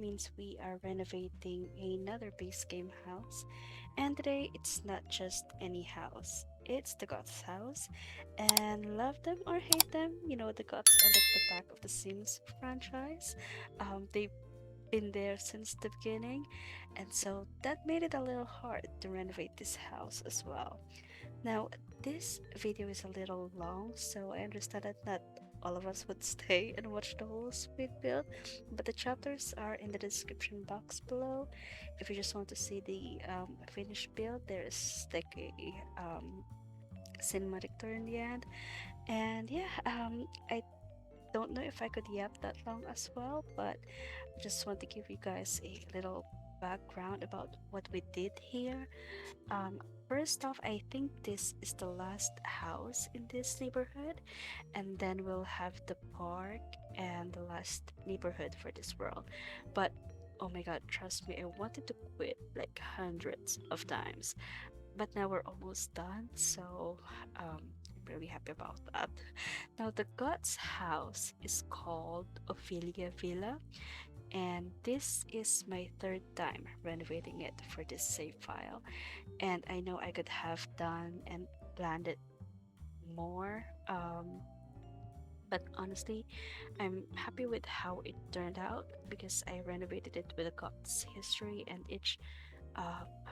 means we are renovating another base game house. And today it's not just any house, it's the Goths house. And love them or hate them, the Goths are like the back of the Sims franchise. They've been there since the beginning, and so that made it a little hard to renovate this house as well. Now, this video is a little long, so I understand that not all of us would stay and watch the whole speed build, but the chapters are in the description box below. If you just want to see the finished build, there is like a cinematic tour in the end. And yeah, I don't know if I could yap that long as well, but I just want to give you guys a little background about what we did here. um, First off, I think this is the last house in this neighborhood, and then we'll have the park and the last neighborhood for this world. But oh my god, trust me, I wanted to quit like hundreds of times, but now we're almost done, so I'm really happy about that. Now, the God's house is called Ophelia Villa, and this is my third time renovating it for this save file, and I know I could have done and planned it more. But honestly, I'm happy with how it turned out because I renovated it with a God's history and each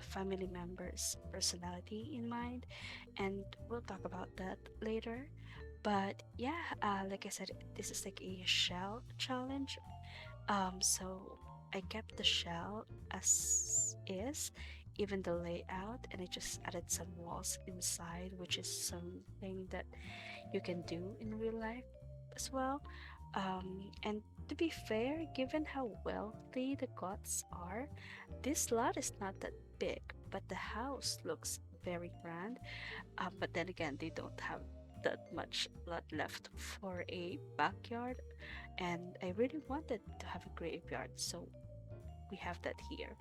family member's personality in mind, and we'll talk about that later. But yeah, like I said, this is like a shell challenge. So I kept the shell as is, even the layout, and I just added some walls inside, which is something that you can do in real life as well. And to be fair, given how wealthy the Goths are, this lot is not that big, but the house looks very grand. But then again, they don't have that much lot left for a backyard, and I really wanted to have a graveyard, so we have that here.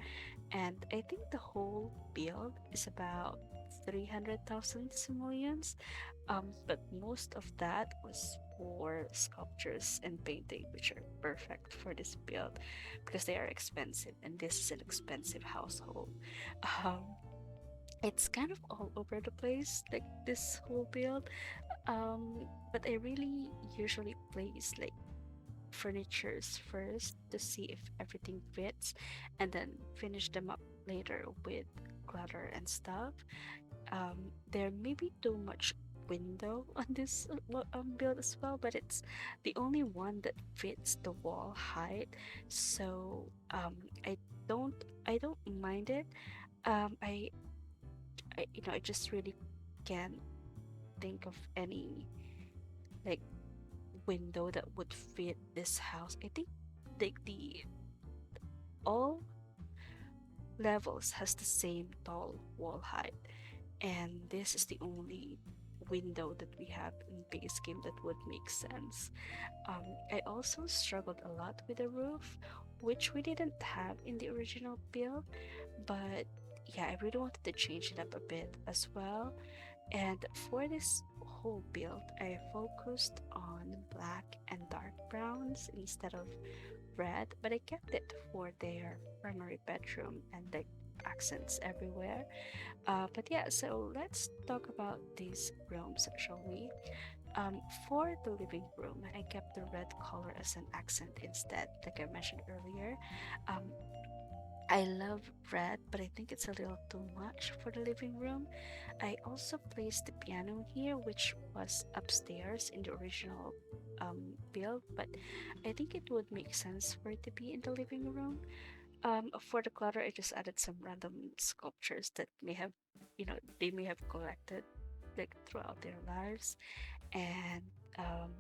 And I think the whole build is about 300,000 simoleons, but most of that was for sculptures and painting, which are perfect for this build because they are expensive, and this is an expensive household. Um, it's kind of all over the place, like this whole build. But I really usually place like furnitures first to see if everything fits, and then finish them up later with clutter and stuff. There may be too much window on this build as well, but it's the only one that fits the wall height, so I don't I don't mind it. um I, I just really can't think of any like window that would fit this house. I think the all levels has the same tall wall height, and this is the only window that we have in base game that would make sense. I also struggled a lot with the roof, which we didn't have in the original build, but yeah, I really wanted to change it up a bit as well. And for this whole build, I focused on black and dark browns instead of red, but I kept it for their primary bedroom and like accents everywhere. But yeah, so let's talk about these rooms, shall we? For the living room, I kept the red color as an accent instead, like I mentioned earlier. Um, I love red, but I think it's a little too much for the living room. I also placed the piano here, which was upstairs in the original build, but I think it would make sense for it to be in the living room. For the clutter, I just added some random sculptures that may have, they may have collected like throughout their lives. And um,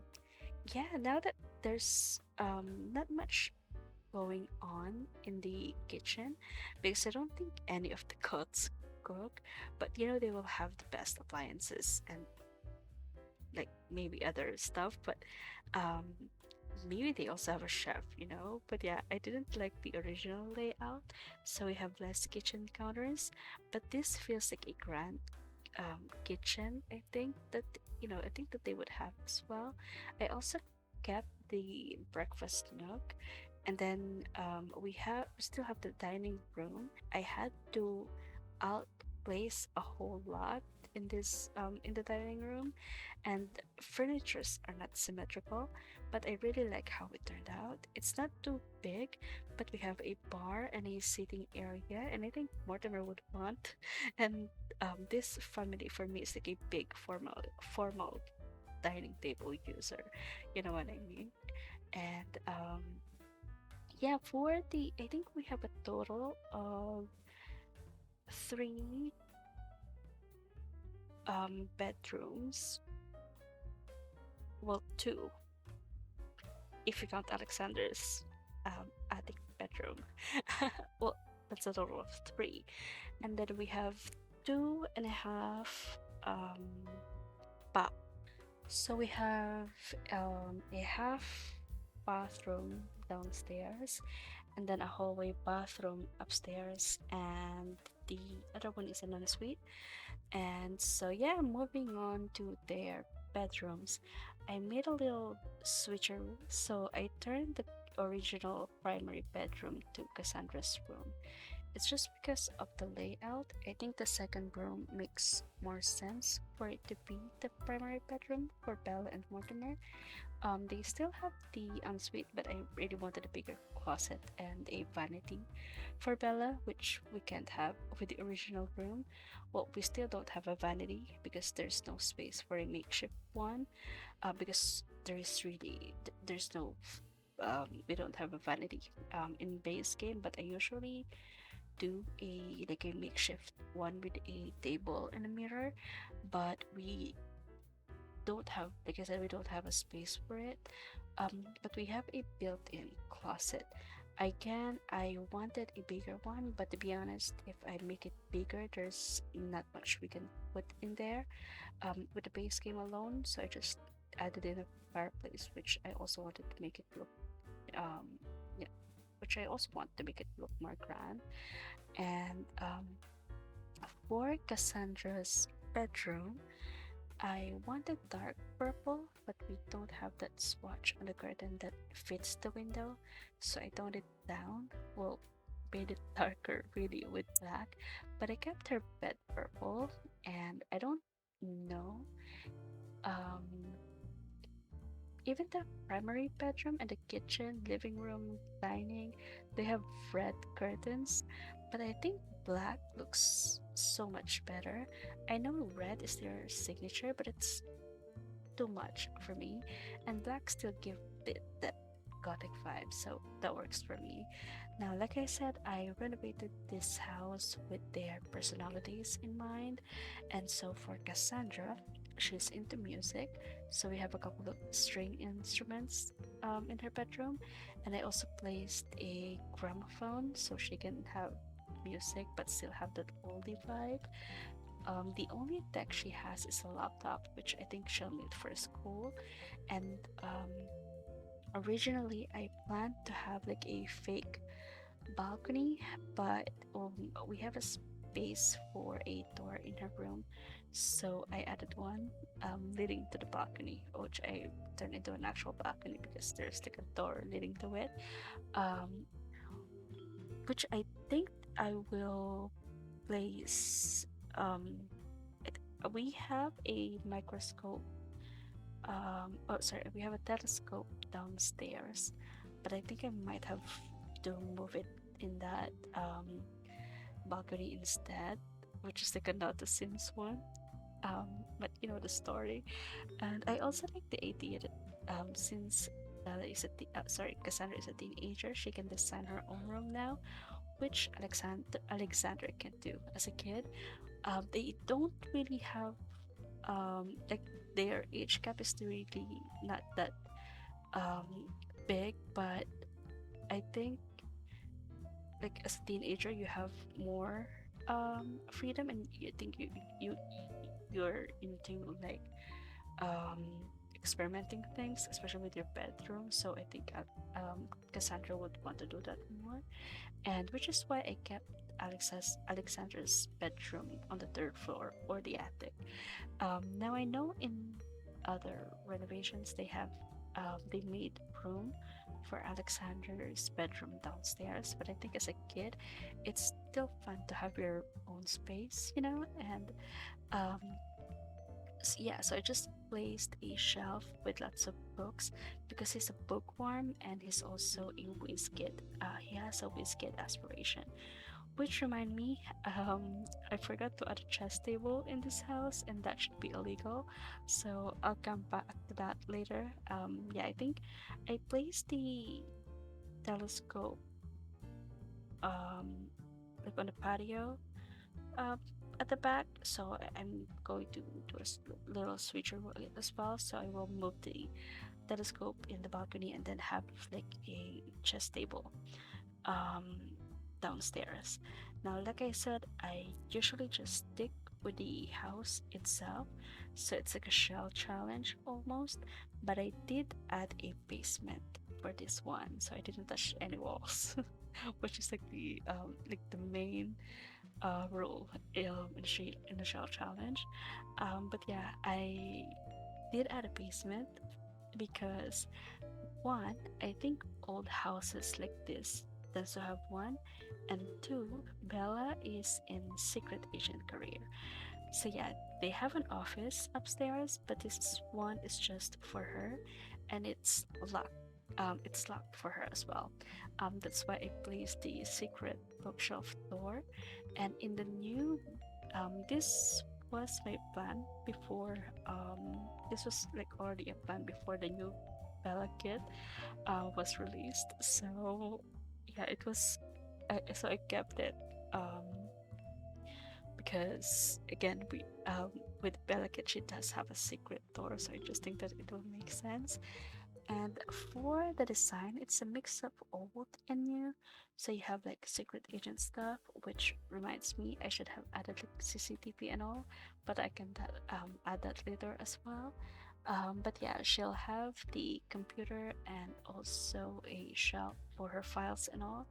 yeah, now that there's not much going on in the kitchen, because I don't think any of the cooks cook, but they will have the best appliances and like maybe other stuff, but um maybe they also have a chef. But yeah, I didn't like the original layout, so we have less kitchen counters, but this feels like a grand kitchen. I think that they would have as well. I also kept the breakfast nook, And then we still have the dining room. I had to outplace a whole lot in the dining room, and furnitures are not symmetrical, but I really like how it turned out. It's not too big, but we have a bar and a seating area, and I think Mortimer would want. And this family for me is like a big formal dining table user. You know what I mean? And yeah, for the I think we have a total of three bedrooms. Well, two if you count Alexander's attic bedroom. Well, that's a total of three. And then we have two and a half bath. So we have a half bathroom downstairs, and then a hallway bathroom upstairs, and the other one is an ensuite. And so, yeah, moving on to their bedrooms, I made a little switcheroo. So I turned the original primary bedroom to Cassandra's room. It's just because of the layout. I think the second room makes more sense for it to be the primary bedroom for Bella and Mortimer. They still have the ensuite, but I really wanted a bigger closet and a vanity for Bella, which we can't have with the original room. Well, we still don't have a vanity because there's no space for a makeshift one. Because there's no we don't have a vanity in base game, but I usually do a like a makeshift one with a table and a mirror, but we don't have, like I said, we don't have a space for it. But we have a built-in closet. I wanted a bigger one, but to be honest, if I make it bigger, there's not much we can put in there with the base game alone. So I just added in a fireplace, which I also wanted to make it look yeah, which I also want to make it look more grand. And for Cassandra's bedroom, I wanted dark purple, but we don't have that swatch on the curtain that fits the window, so I toned it down. Well, made it darker really with black, but I kept her bed purple, and I don't know. Um, Even the primary bedroom and the kitchen, living room, dining, they have red curtains, but I think black looks so much better. I know red is their signature, but it's too much for me, and black still give it that gothic vibe, so that works for me. Now, like I said, I renovated this house with their personalities in mind, and so for Cassandra, she's into music, so we have a couple of string instruments in her bedroom, and I also placed a gramophone so she can have music but still have that oldie vibe. The only tech she has is a laptop, which I think she'll need for school. And originally, I planned to have like a fake balcony, but we have a space for a door in her room, so I added one leading to the balcony, which I turned into an actual balcony because there's like a door leading to it. Um, which I think I will place. We have a microscope oh sorry, we have a telescope downstairs, but I think I might have to move it in that balcony instead, which is like a not the Sims one. But you know the story. And I also like the idea that since Cassandra is a teenager, she can design her own room now, which Alexandra can do as a kid. They don't really have like their age gap is really not that um big, but I think like as a teenager you have more freedom, and you think you're into like um experimenting things, especially with your bedroom. So I think Cassandra would want to do that more, and which is why I kept Alexandra's bedroom on the third floor or the attic. Now I know in other renovations they have they made room for Alexander's bedroom downstairs. But I think as a kid, it's still fun to have your own space, you know. And um, yeah, so I just placed a shelf with lots of books because he's a bookworm and he's also a whiz kid. He has a whiz kid aspiration. Which remind me, I forgot to add a chess table in this house, and that should be illegal. So I'll come back to that later. Yeah, I think I placed the telescope um like on the patio uh, at the back. So I'm going to do a little switcher as well. So I will move the telescope in the balcony and then have like a chess table um downstairs. Now, like I said, I usually just stick with the house itself, so it's like a shell challenge almost. But I did add a basement for this one, so I didn't touch any walls, which is like the main rule in the shell challenge. But yeah, I did add a basement because one, I think old houses like this tends to have one, and two, Bella is in secret agent career. So yeah, they have an office upstairs, but this one is just for her, and it's locked. It's locked for her as well. That's why I placed the secret bookshelf door, and in the new, this was my plan before. This was like already a plan before the new Bella kit was released. So yeah, it was. So I kept it. Because again, we with Bella Kit, she does have a secret door, so I just think that it will make sense. And for the design, it's a mix of old and new. So you have like secret agent stuff, which reminds me I should have added like CCTV and all, but I can add that later as well. But yeah, she'll have the computer and also a shelf for her files and all.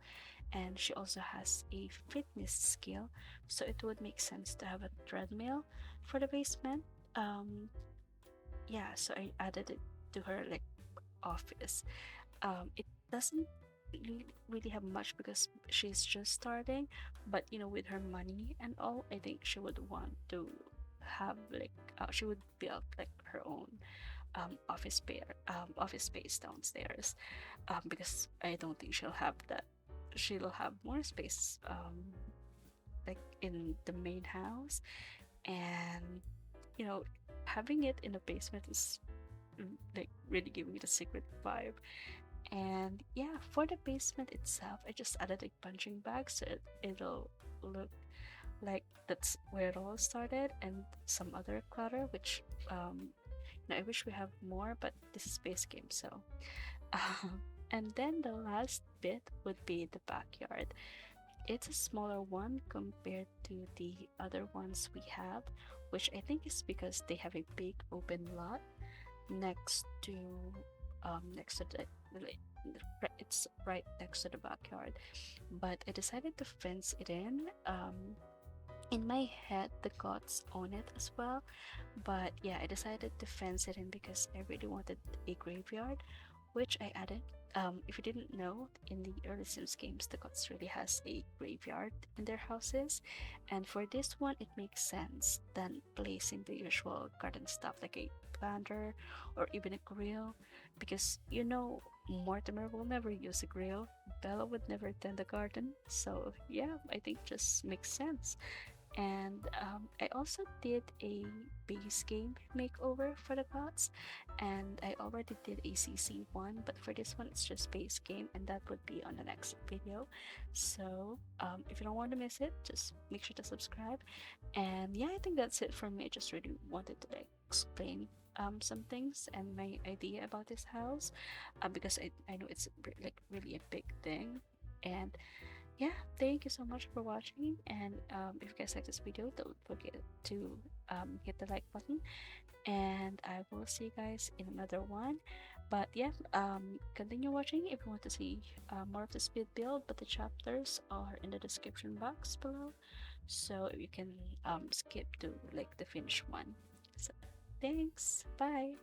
And she also has a fitness skill, so it would make sense to have a treadmill for the basement. Um, yeah, so I added it to her like office. It doesn't really have much because she's just starting, but you know, with her money and all, I think she would want to have like she would build like her own office space downstairs, because I don't think she'll have that. She'll have more space like in the main house, and you know, having it in the basement is like really giving it a secret vibe. And yeah, for the basement itself, I just added a punching bag so it'll look like that's where it all started, and some other clutter, which I wish we have more, but this is base game, so and then the last bit would be the backyard. It's a smaller one compared to the other ones we have, which I think is because they have a big open lot next to next to it's right next to the backyard. But I decided to fence it in. In my head, the Goths own it as well, but yeah, I decided to fence it in because I really wanted a graveyard, which I added. If you didn't know, in the early Sims games, the Goths really has a graveyard in their houses, and for this one, it makes sense than placing the usual garden stuff like a planter or even a grill, because you know Mortimer will never use a grill. Bella would never tend the garden, so yeah, I think just makes sense. And I also did a base game makeover for the gods, and I already did a CC one, but for this one it's just base game, and that would be on the next video. So if you don't want to miss it, just make sure to subscribe. And yeah, I think that's it for me. I just really wanted to like explain some things and my idea about this house, because I know it's like really a big thing. And yeah, thank you so much for watching. And if you guys like this video, don't forget to hit the like button. And I will see you guys in another one. But yeah, continue watching if you want to see more of the speed build. But the chapters are in the description box below, so you can skip to like the finished one. So thanks, bye.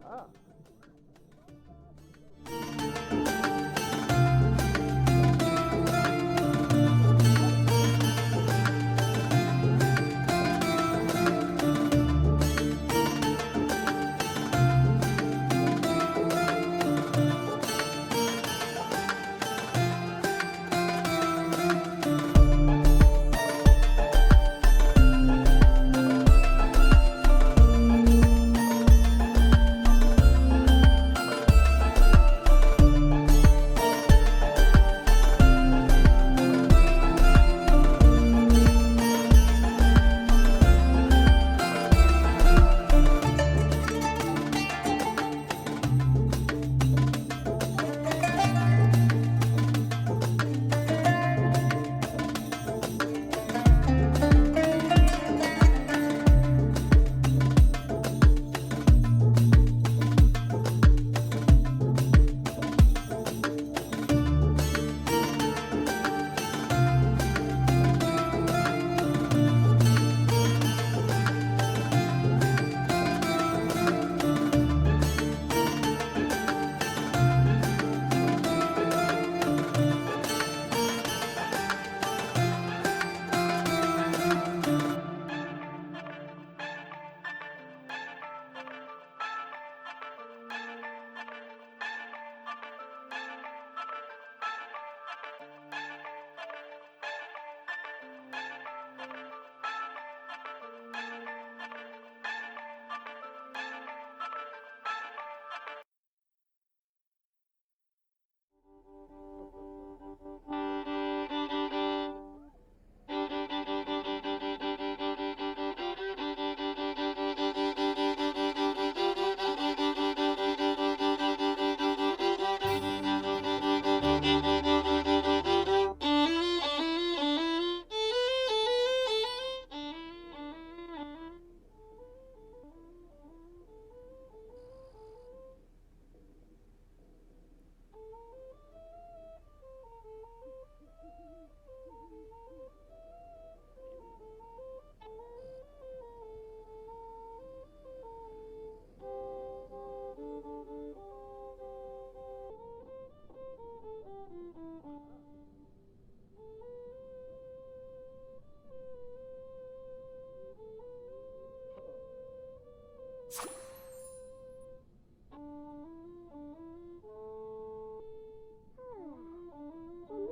Ah.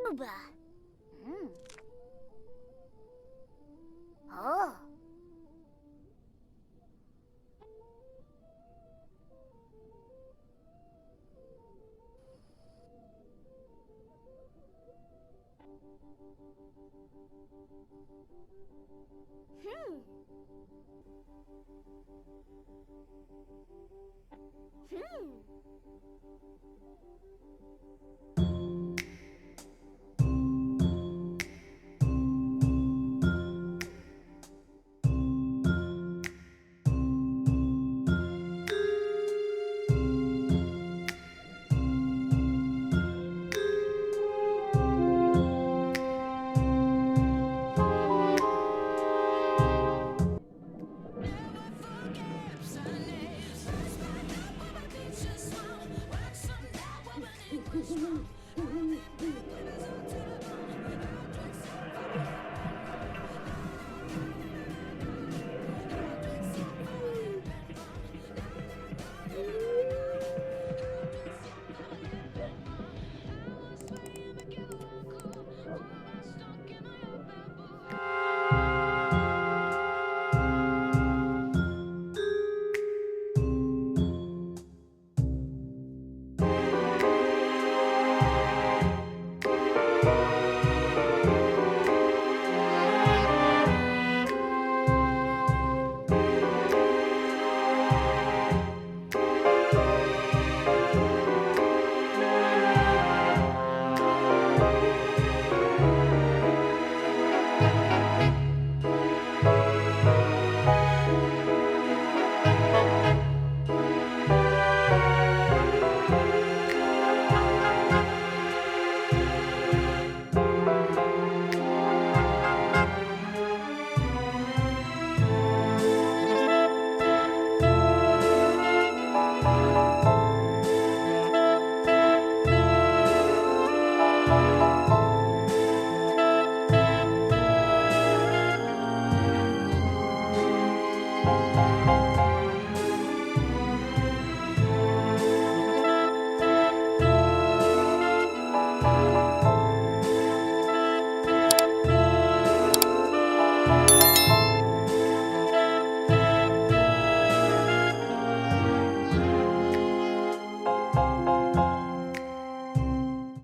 Uba. Oh. Hmm. Hmm.